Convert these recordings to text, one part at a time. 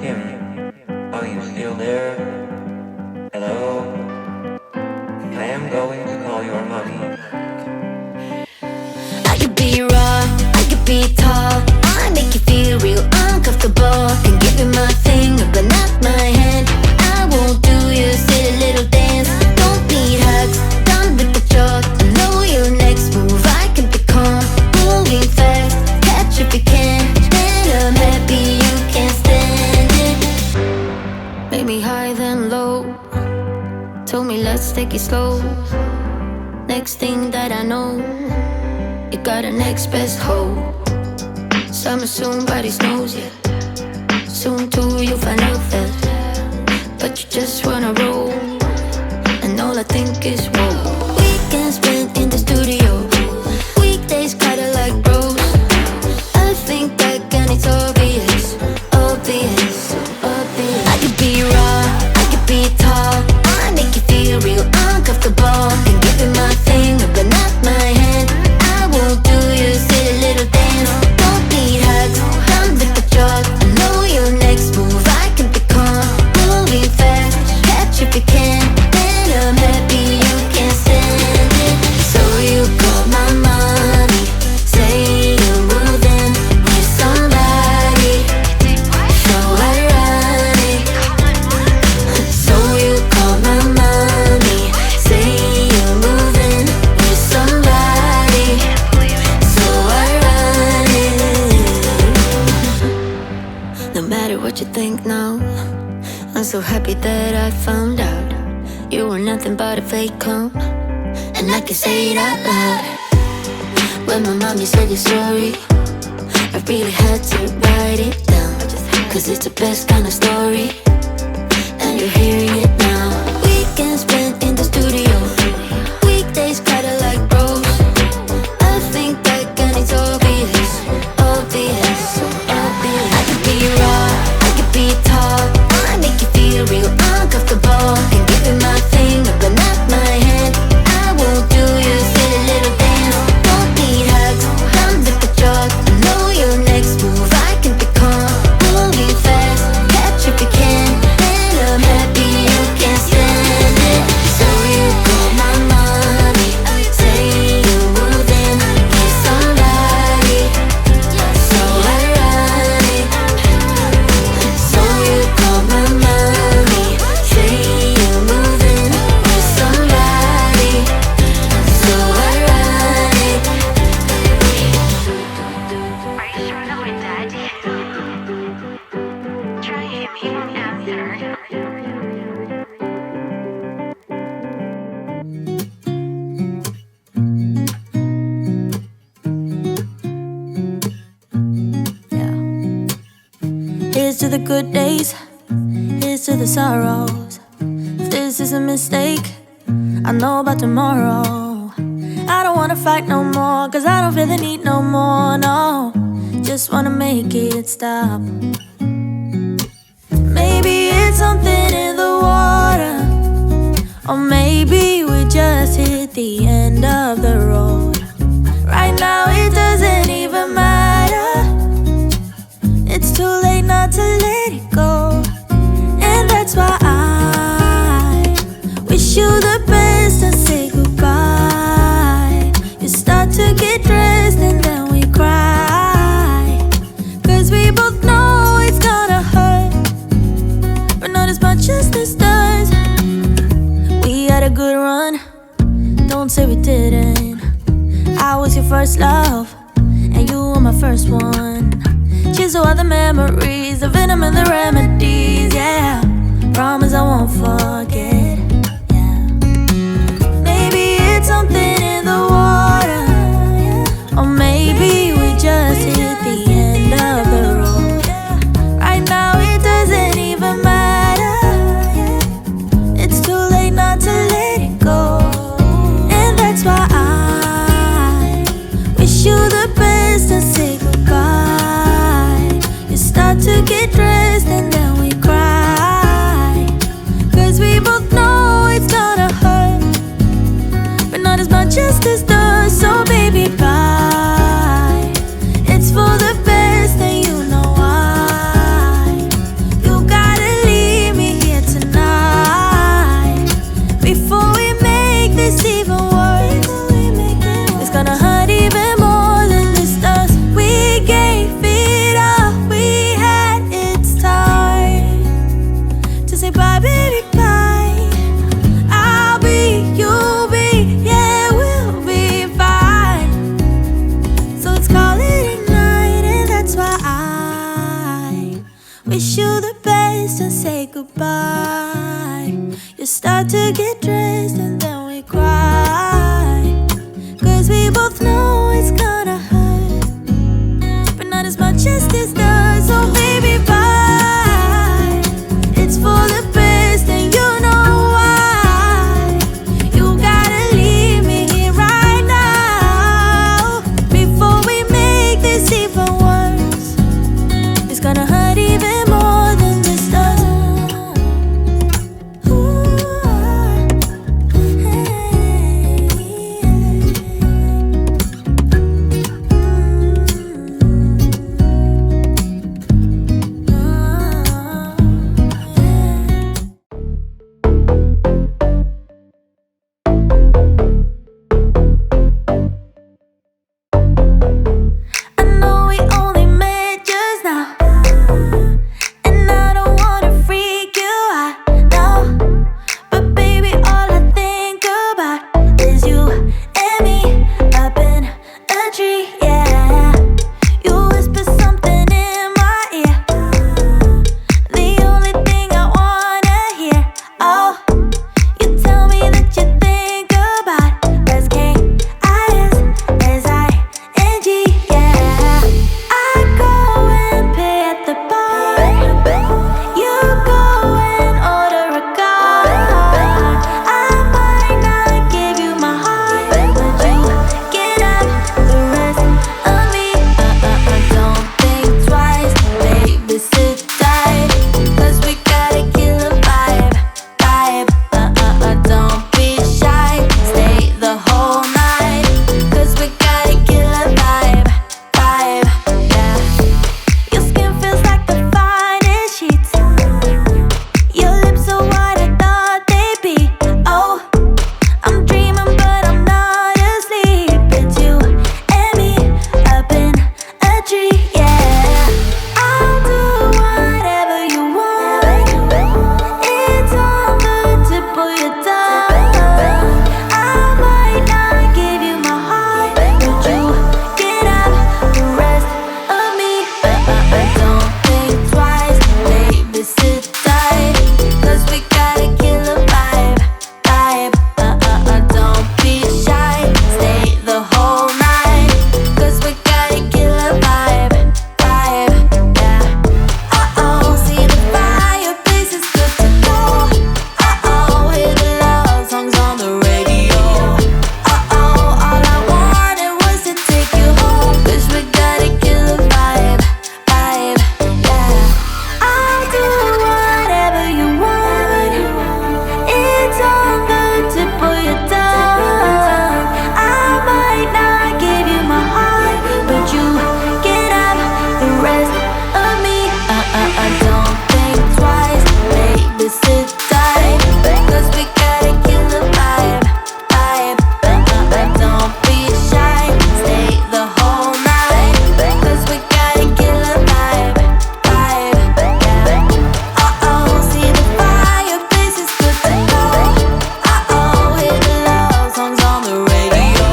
Kim, are you still there? Hello? I am going to call your mommy. I could be raw, I could be tall, I make you feel real uncomfortable. Can give you my finger but not my hand. I won't do your silly little dance. Don't need hugs, done with the joke. I know your next move, I can be calm. Moving fast, catch if you can. Then I'm happy you can't stand it. Made me high then low, told me let's take it slow. Next thing that I know, you got a next best hope. Summer soon, body snows, yeah. Soon too, you'll find out that. But you just wanna roll, and all I think is whoa. Weekends spent in the studio, weekdays kinda like bros. I think that and it's obvious, obvious, obvious. I could be raw, I could be tall, I make you feel real uncomfortable. Can give you my finger but not my hand. I won't do your silly little dance. Don't need hugs, done with the joke. I know your next move, I can be calm. Moving fast, catch if you can. Then I'm happy you can't stand it. So you call my mommy, say you're moving with somebody. So ironic. So you call my mommy, say you're moving with somebody. So ironic. No matter what you think now, I'm so happy that I found out you were nothing but a fake clone. And I can say it out loud. When my mommy said your story, I really had to write it down, cause it's the best kind of story, and you're hearing it now. Weekends spent in the studio, weekdays kinda like bros. I think that and it's obvious, obvious, obvious. I could be raw, I could be tall, I make you feel real uncomfortable. Can give you my finger but not my hand. I won't do your silly little dance. Don't need hugs, done with the joke. I know your next move, I can be calm. Moving fast, catch if you can. Then I'm happy you can't stand it. So you call my mommy, say you're moving with somebody. So ironic. So you call my mommy, say you're moving with somebody. So ironic. Are you struggling with daddy? Try him, he won't answer. Here's to the good days, here's to the sorrows. If this is a mistake, I know about tomorrow. I don't wanna fight no more, cause I don't feel the need no more, no. Just wanna make it stop. Maybe it's something in the water, or maybe we just hit the end of the road. Right now it doesn't even matter. It's too late not to let it go. And that's why I wish you the best and say goodbye. You start to get dressed and then we cry, cause we both know it's gonna hurt, but not as much as this does. We had a good run, don't say we didn't. I was your first love, and you were my first one. Cheers to all the memories, the venom and the remedies, yeah. Promise I won't forget, yeah. Maybe it's something in the water, or maybe we just hit the end of the road. Right now it doesn't even matter. It's too late not to let it go. And that's why I wish you the best and say goodbye. You start to get Wish you the best and say goodbye. You start to get dressed and then we cry, 'cause we both know it's gonna hurt, but not as much as this does. So baby, bye. It's for the best and you know why. You gotta leave me here right now before we make this even worse. It's gonna hurt even more than this does. I know we only met just now, and I don't wanna freak you out, no. But baby, all I think about is you and me up in a tree, yeah. You whisper something in my ear, the only thing I wanna hear. Oh, you tell me that you think about us, K-I-S-S-I-N-G, yeah. I go and pay at the bar, you go and order a car. I might not give you my heart, but you get up the rest of me. Don't think twice, baby, sit tight, 'cause we gotta kill a vibe. Don't be shy, stay the whole night, 'cause we gotta kill a vibe, yeah. Your skin feels like the finest sheets, your lips are what I thought they'd be. Oh, I'm dreaming but I'm not asleep. It's you and me up in a tree, yeah. I'll do whatever you want, it's on the tip of your tongue. I might not give you my heart, but you get up the rest of me. Don't think twice, baby, sit tight, 'cause we gotta kill a vibe. Don't be shy, stay the whole night, 'cause we gotta kill a vibe, yeah. See the fireplace is good to go. Hear the love songs on the radio. All I wanted was to take you home, 'cause we gotta kill a vibe, yeah. I'll do whatever you want, it's on the tip of your tongue. I might not give you my heart, but you get up the rest of me. Don't think twice, baby, sit tight, 'cause we gotta kill the vibe. Don't be shy, stay the whole night, 'cause we gotta kill a vibe, yeah. See the fireplace is good to go. Hear the love songs on the radio.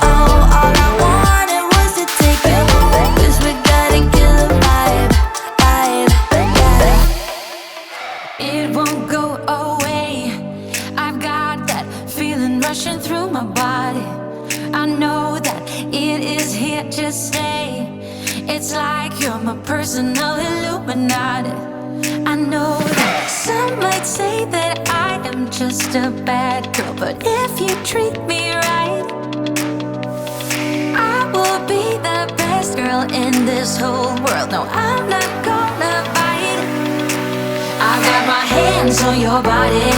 All I wanted was to take you home, 'cause we gotta kill a vibe, yeah. It won't go away. I've got that feeling rushing through my body. I know that it is here to stay. It's like you're my personal Illuminati. I know that some might say that I am just a bad girl, but if you treat me right, I will be the best girl in this whole world. No, I'm not gonna bite. I got my hands on your body,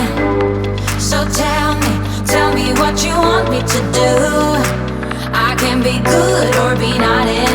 so tell me what you want me to do. I can be good or be naughty.